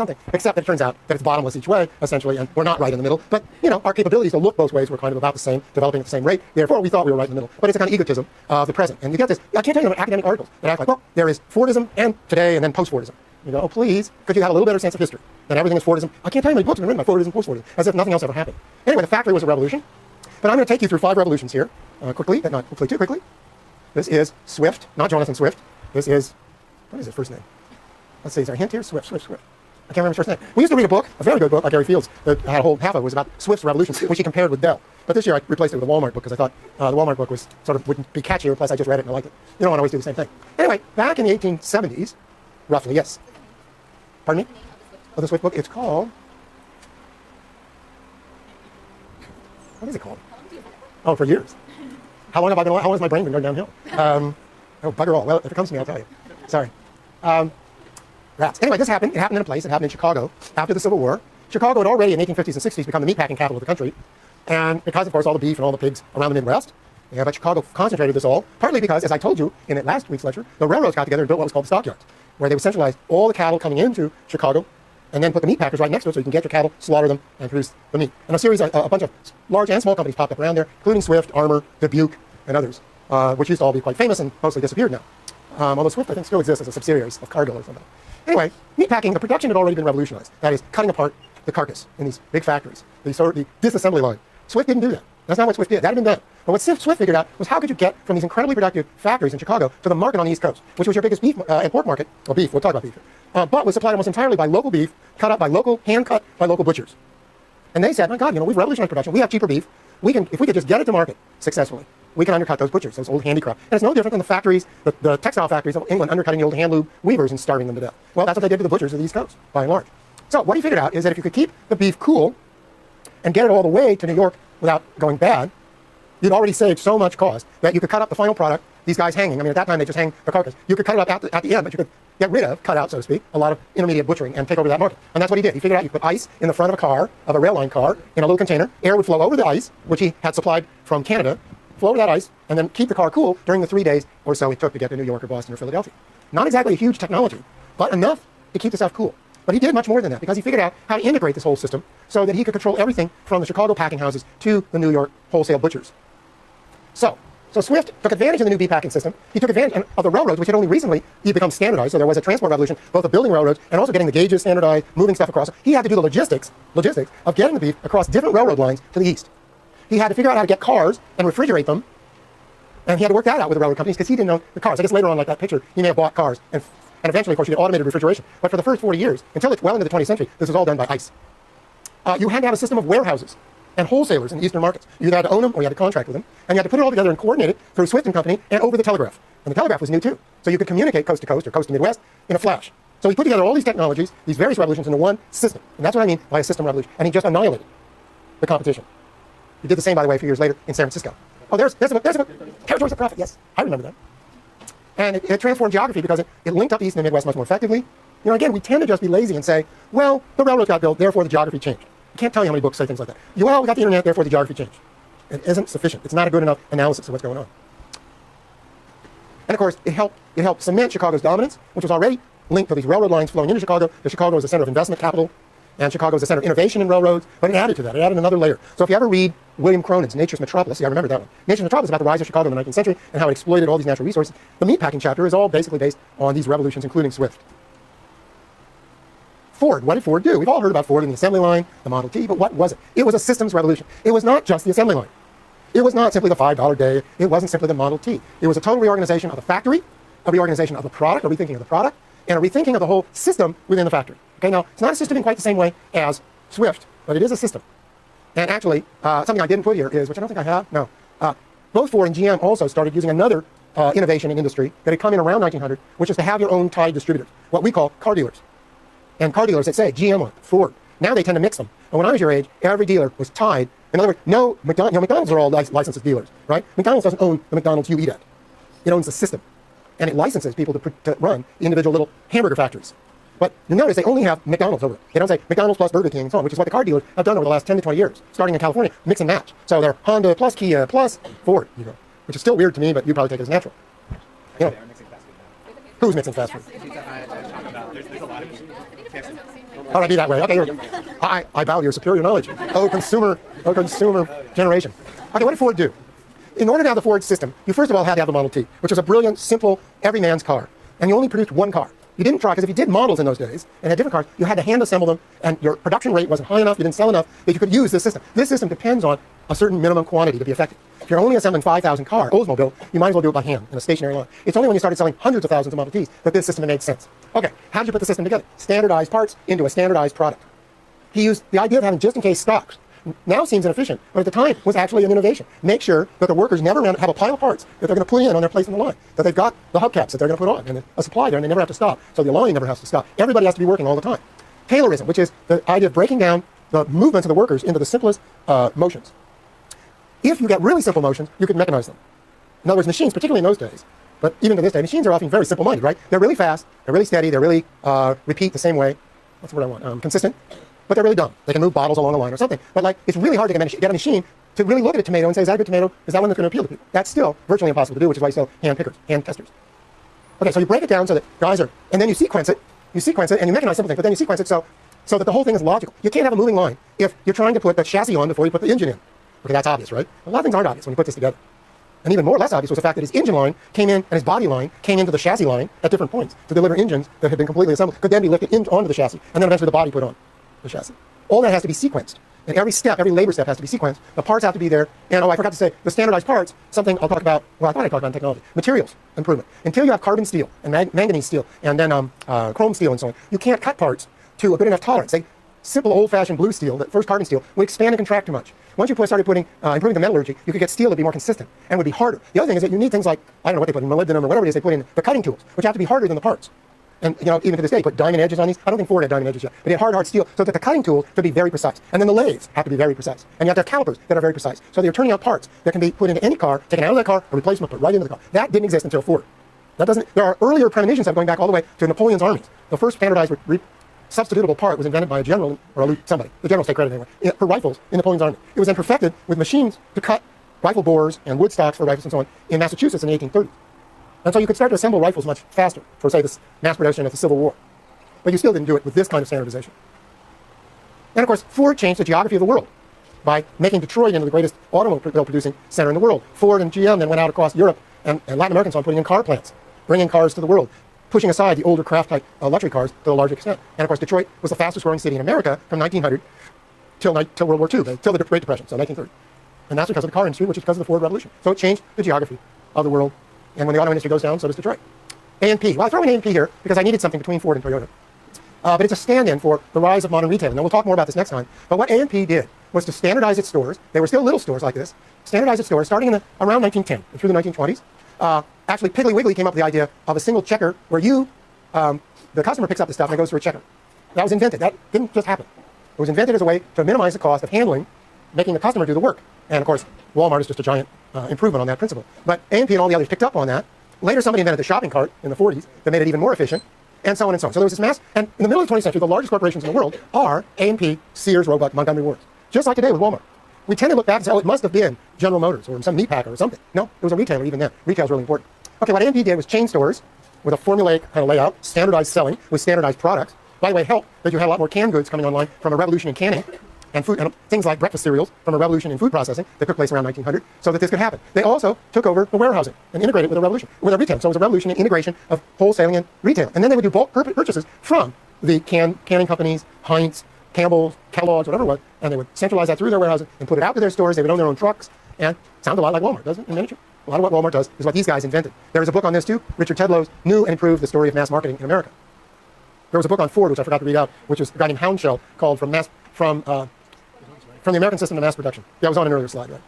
something. Except that it turns out that it's bottomless each way, essentially, and we're not right in the middle. But, you know, our capabilities to look both ways were kind of about the same, developing at the same rate. Therefore, we thought we were right in the middle. But it's a kind of egotism of the present. And you get this, I can't tell you academic articles that act like, well, there is Fordism and today and then post-Fordism. You go, oh, please, could you have a little better sense of history? That everything is Fordism. I can't tell you how many books have been written by Fordism, post-Fordism, as if nothing else ever happened. Anyway, the factory was a revolution. But I'm going to take you through 5 revolutions here, quickly, but not hopefully too quickly. This is Swift, not Jonathan Swift. This is, what is his first name? Let's see, is there a hint here? Swift. I can't remember his first name. We used to read a book, a very good book by Gary Fields, that had a whole half of it was about Swift's revolution, which he compared with Bell. But this year I replaced it with a Walmart book because I thought the Walmart book was sort of wouldn't be catchier, plus I just read it and I liked it. You don't want to always do the same thing. Anyway, back in the 1870s, roughly, yes. Pardon me? Oh, the Swift book, it's called, what is it called? Oh, for years. How long has my brain been going downhill? Oh, bugger all. Well, if it comes to me, I'll tell you. Sorry. Rats. Anyway, this happened. It happened in a place. It happened in Chicago after the Civil War. Chicago had already in the 1850s and 60s become the meatpacking capital of the country. And because, of course, all the beef and all the pigs around the Midwest, but Chicago concentrated this all, partly because, as I told you in last week's lecture, the railroads got together and built what was called the stockyards, where they would centralize all the cattle coming into Chicago and then put the meat packers right next to it so you can get your cattle, slaughter them, and produce the meat. And a bunch of large and small companies popped up around there, including Swift, Armour, Dubuque, and others, which used to all be quite famous and mostly disappeared now. Although Swift, I think, still exists as a subsidiary of Cargill or something. Anyway, meatpacking, the production had already been revolutionized. That is, cutting apart the carcass in these big factories, the disassembly line. Swift didn't do that. That's not what Swift did. That had been done. But what Swift figured out was how could you get from these incredibly productive factories in Chicago to the market on the East Coast, which was your biggest beef and pork market, or beef, we'll talk about beef here, but was supplied almost entirely by local beef, cut up by hand-cut by local butchers. And they said, my God, we've revolutionized production. We have cheaper beef. If we could just get it to market successfully, we can undercut those butchers, those old handicraft. And it's no different than the factories, the textile factories of England undercutting the old hand loom weavers and starving them to death. Well, that's what they did to the butchers of the East Coast, by and large. So what he figured out is that if you could keep the beef cool and get it all the way to New York without going bad, you'd already saved so much cost that you could cut up the final product, these guys hanging. I mean, at that time, they just hang the carcass. You could cut it up at the end, but you could get rid of, cut out, so to speak, a lot of intermediate butchering and take over that market. And that's what he did. He figured out you could put ice in the front of a car, of a rail line car, in a little container. Air would flow over the ice, which he had supplied from Canada, flow over that ice, and then keep the car cool during the 3 days or so it took to get to New York or Boston or Philadelphia. Not exactly a huge technology, but enough to keep the stuff cool. But he did much more than that because he figured out how to integrate this whole system so that he could control everything from the Chicago packing houses to the New York wholesale butchers. So Swift took advantage of the new beef packing system. He took advantage of the railroads, which had only recently become standardized. So there was a transport revolution, both of building railroads and also getting the gauges standardized, moving stuff across. He had to do the logistics of getting the beef across different railroad lines to the east. He had to figure out how to get cars and refrigerate them. And he had to work that out with the railroad companies because he didn't know the cars. I guess later on, like that picture, he may have bought cars. And eventually, of course, you get automated refrigeration. But for the first 40 years, until it's well into the 20th century, this was all done by ice. You had to have a system of warehouses and wholesalers in the eastern markets. You either had to own them or you had to contract with them. And you had to put it all together and coordinate it through Swift and Company and over the telegraph. And the telegraph was new too. So you could communicate coast to coast or coast to Midwest in a flash. So he put together all these technologies, these various revolutions into one system. And that's what I mean by a system revolution. And he just annihilated the competition. He did the same, by the way, a few years later in San Francisco. Oh, there's a Territories of Profit. Yes, I remember that. And it transformed geography because it linked up the East and the Midwest much more effectively. Again, we tend to just be lazy and say, well, the railroads got built, therefore the geography changed. I can't tell you how many books say things like that. Well, we got the internet, therefore the geography changed. It isn't sufficient. It's not a good enough analysis of what's going on. And of course, it helped cement Chicago's dominance, which was already linked to these railroad lines flowing into Chicago. Chicago was the center of investment capital, and Chicago was the center of innovation in railroads, but it added to that. It added another layer. So if you ever read William Cronin's Nature's Metropolis, I remember that one. Nature's Metropolis is about the rise of Chicago in the 19th century and how it exploited all these natural resources. The meatpacking chapter is all basically based on these revolutions, including Swift. Ford, what did Ford do? We've all heard about Ford and the assembly line, the Model T, but what was it? It was a systems revolution. It was not just the assembly line. It was not simply the $5 day. It wasn't simply the Model T. It was a total reorganization of the factory, a reorganization of the product, a rethinking of the product, and a rethinking of the whole system within the factory. Okay, now, it's not a system in quite the same way as Swift, but it is a system. And actually, something I didn't put here is, which I don't think I have, no. Both Ford and GM also started using another innovation in industry that had come in around 1900, which is to have your own tied distributors, what we call car dealers. And car dealers that say GM, Ford. Now they tend to mix them. And when I was your age, every dealer was tied. In other words, McDonald's are all licensed as dealers, right? McDonald's doesn't own the McDonald's you eat at. It owns the system. And it licenses people to run individual little hamburger factories. But you notice they only have McDonald's over it. They don't say McDonald's plus Burger King and so on, which is what the car dealers have done over the last 10 to 20 years, starting in California, mix and match. So they're Honda plus Kia plus Ford, which is still weird to me, but you probably take it as natural. They are mixing fast food now. Who's mixing fast food? There's a lot of KFC. All right, be that way. Okay, here we go. I bow to your superior knowledge. Oh, consumer generation. Okay, what did Ford do? In order to have the Ford system, you first of all had to have the Model T, which was a brilliant, simple, every man's car. And you only produced one car. You didn't try, because if you did models in those days and had different cars, you had to hand assemble them, and your production rate wasn't high enough, you didn't sell enough that you could use this system. This system depends on a certain minimum quantity to be effective. If you're only assembling 5,000 cars, Oldsmobile, you might as well do it by hand in a stationary line. It's only when you started selling hundreds of thousands of Model Ts that this system made sense. Okay, how did you put the system together? Standardized parts into a standardized product. He used the idea of having just-in-case stocks. Now seems inefficient, but at the time was actually an innovation. Make sure that the workers never have a pile of parts that they're going to put in on their place in the line, that they've got the hubcaps that they're going to put on, and a supply there, and they never have to stop. So the line never has to stop. Everybody has to be working all the time. Taylorism, which is the idea of breaking down the movements of the workers into the simplest motions. If you get really simple motions, you can mechanize them. In other words, machines, particularly in those days, but even to this day, machines are often very simple-minded, right? They're really fast, they're really steady, they're really repeat the same way. What's the word I want? Consistent. But they're really dumb. They can move bottles along a line or something. But like, it's really hard to get a machine to really look at a tomato and say, is that a good tomato? Is that one that's going to appeal to people? That's still virtually impossible to do, which is why you sell hand pickers, hand testers. Okay, so you break it down so that guys are, and then you sequence it, and you mechanize simple things, but then you sequence it so that the whole thing is logical. You can't have a moving line if you're trying to put the chassis on before you put the engine in. Okay, that's obvious, right? A lot of things aren't obvious when you put this together. And even more or less obvious was the fact that his engine line came in, and his body line came into the chassis line at different points to deliver engines that had been completely assembled, could then be lifted onto the chassis, and then eventually the body put on the chassis. All that has to be sequenced. And every step, every labor step has to be sequenced. The parts have to be there. And, I forgot to say, the standardized parts, something I'll talk about, well, I thought I'd talk about in technology. Materials improvement. Until you have carbon steel and manganese steel and then chrome steel and so on, you can't cut parts to a good enough tolerance. Simple old-fashioned blue steel, that first carbon steel, would expand and contract too much. Once you started improving the metallurgy, you could get steel that would be more consistent and would be harder. The other thing is that you need things like, I don't know what they put in, molybdenum or whatever it is they put in, the cutting tools, which have to be harder than the parts. And, even to this day, you put diamond edges on these. I don't think Ford had diamond edges yet, but he had hard steel so that the cutting tools could be very precise. And then the lathes have to be very precise. And you have to have calipers that are very precise. So they're turning out parts that can be put into any car, taken out of that car, or replaced and put right into the car. That didn't exist until Ford. There are earlier premonitions of going back all the way to Napoleon's armies. The first standardized substitutable part was invented by a general, or somebody. The generals take credit anyway, for rifles in Napoleon's army. It was then perfected with machines to cut rifle bores and wood stocks for rifles and so on in Massachusetts in the 1830s. And so you could start to assemble rifles much faster for, say, this mass production of the Civil War. But you still didn't do it with this kind of standardization. And of course, Ford changed the geography of the world by making Detroit into the greatest automobile producing center in the world. Ford and GM then went out across Europe and Latin America and so on, putting in car plants, bringing cars to the world, pushing aside the older craft-type luxury cars to a large extent. And of course, Detroit was the fastest growing city in America from 1900 till World War II, till the Great Depression, so 1930. And that's because of the car industry, which is because of the Ford Revolution. So it changed the geography of the world. And when the auto industry goes down, so does Detroit. A&P. Well, I throw in A&P here because I needed something between Ford and Toyota. But it's a stand-in for the rise of modern retailing. And we'll talk more about this next time. But what A&P did was to standardize its stores. They were still little stores like this. Standardize its stores starting in around 1910 and through the 1920s. Actually, Piggly Wiggly came up with the idea of a single checker where the customer picks up the stuff and it goes through a checker. That was invented. That didn't just happen. It was invented as a way to minimize the cost of handling, making the customer do the work. And of course, Walmart is just a giant improvement on that principle. But A&P and all the others picked up on that. Later, somebody invented the shopping cart in the 40s that made it even more efficient, and so on and so on. So there was this mass, and in the middle of the 20th century, the largest corporations in the world are A&P, Sears, Roebuck, Montgomery Ward. Just like today with Walmart. We tend to look back and say, oh, it must have been General Motors or some meat packer or something. No, it was a retailer even then. Retail is really important. Okay, what A&P did was chain stores with a formulaic kind of layout, standardized selling with standardized products. By the way, it helped that you had a lot more canned goods coming online from a revolution in canning and food, and things like breakfast cereals from a revolution in food processing that took place around 1900, so that this could happen. They also took over the warehousing and integrated with a retail. So it was a revolution in integration of wholesaling and retail. And then they would do bulk purchases from the canning companies, Heinz, Campbell's, Kellogg's, whatever it was, and they would centralize that through their warehousing and put it out to their stores. They would own their own trucks, and it sounds a lot like Walmart, doesn't it, in miniature? A lot of what Walmart does is what these guys invented. There was a book on this too, Richard Tedlow's New and Improved the Story of Mass Marketing in America. There was a book on Ford, which I forgot to read out, which was a guy named Houndshell, called From the American System to Mass Production. Yeah, it was on an earlier slide, right?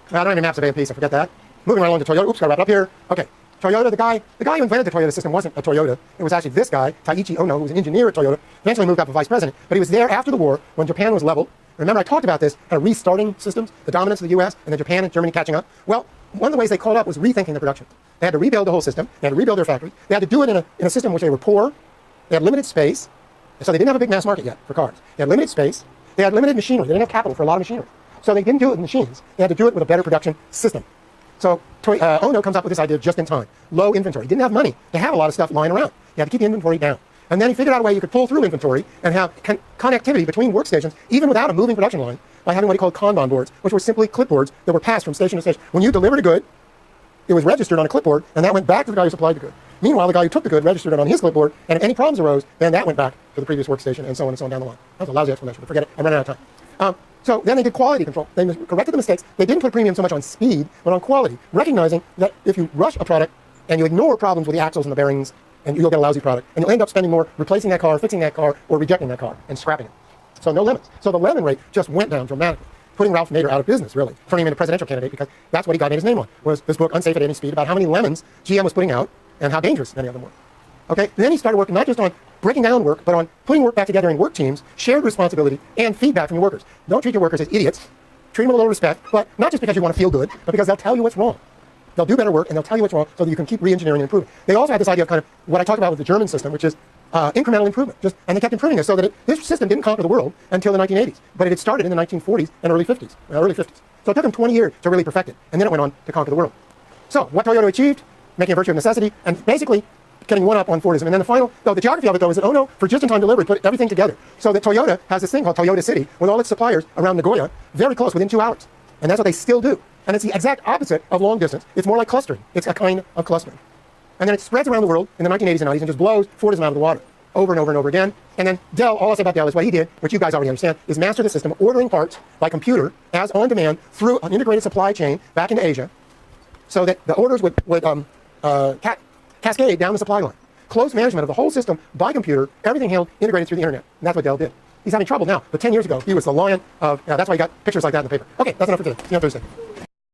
I don't have any maps of A&P, so forget that. Moving right along to Toyota. Oops, got to wrap it up here. Okay, Toyota, the guy who invented the Toyota system wasn't a Toyota. It was actually this guy, Taiichi Ohno, who was an engineer at Toyota, eventually moved up to vice president, but he was there after the war when Japan was leveled. Remember, I talked about this, kind of restarting systems, the dominance of the U.S., and then Japan and Germany catching up. Well, one of the ways they caught up was rethinking the production. They had to rebuild the whole system. They had to rebuild their factory. They had to do it in a system in which they were poor. They had limited space. So they didn't have a big mass market yet for cars. They had limited space. They had limited machinery. They didn't have capital for a lot of machinery. So they didn't do it with machines. They had to do it with a better production system. So Ohno comes up with this idea of just in time. Low inventory. Didn't have money. They have a lot of stuff lying around. You had to keep the inventory down. And then he figured out a way you could pull through inventory and have connectivity between workstations, even without a moving production line, by having what he called Kanban boards, which were simply clipboards that were passed from station to station. When you delivered a good, it was registered on a clipboard, and that went back to the guy who supplied the good. Meanwhile, the guy who took the good registered it on his clipboard, and if any problems arose, then that went back to the previous workstation, and so on and so on down the line. That was a lousy explanation, but forget it. I'm running out of time. So then they did quality control. They corrected the mistakes. They didn't put a premium so much on speed, but on quality, recognizing that if you rush a product and you ignore problems with the axles and the bearings, and you'll get a lousy product, and you'll end up spending more replacing that car, fixing that car, or rejecting that car and scrapping it. So no lemons. So the lemon rate just went down dramatically, putting Ralph Nader out of business, really, turning him into presidential candidate, because that's what he got his name on, was this book, Unsafe at Any Speed, about how many lemons GM was putting out and how dangerous many of them were. Okay, then he started working not just on breaking down work, but on putting work back together in work teams, shared responsibility, and feedback from your workers. Don't treat your workers as idiots. Treat them with a little respect, but not just because you want to feel good, but because they'll tell you what's wrong. They'll do better work, and they'll tell you what's wrong, so that you can keep re-engineering and improving. They also had this idea of kind of what I talked about with the German system, which is incremental improvement. And they kept improving it so that this system didn't conquer the world until the 1980s. But it had started in the 1940s and early 50s. So it took them 20 years to really perfect it, and then it went on to conquer the world. So what Toyota achieved, making a virtue of necessity, and basically getting one up on Fordism. And then the geography of it, though, is that, oh no, for just-in-time delivery, put everything together. So that Toyota has this thing called Toyota City, with all its suppliers around Nagoya, very close, within 2 hours. And that's what they still do. And it's the exact opposite of long distance. It's more like clustering. It's a kind of clustering. And then it spreads around the world in the 1980s and 90s and just blows Fordism out of the water over and over and over again. And then Dell, all I'll say about Dell is what he did, which you guys already understand, is master the system, ordering parts by computer as on demand through an integrated supply chain back into Asia, so that the orders would cascade down the supply line. Close management of the whole system by computer, everything handled, integrated through the internet. And that's what Dell did. He's having trouble now, but 10 years ago, he was the lion of, that's why you got pictures like that in the paper. Okay, that's enough for today. See you on Thursday.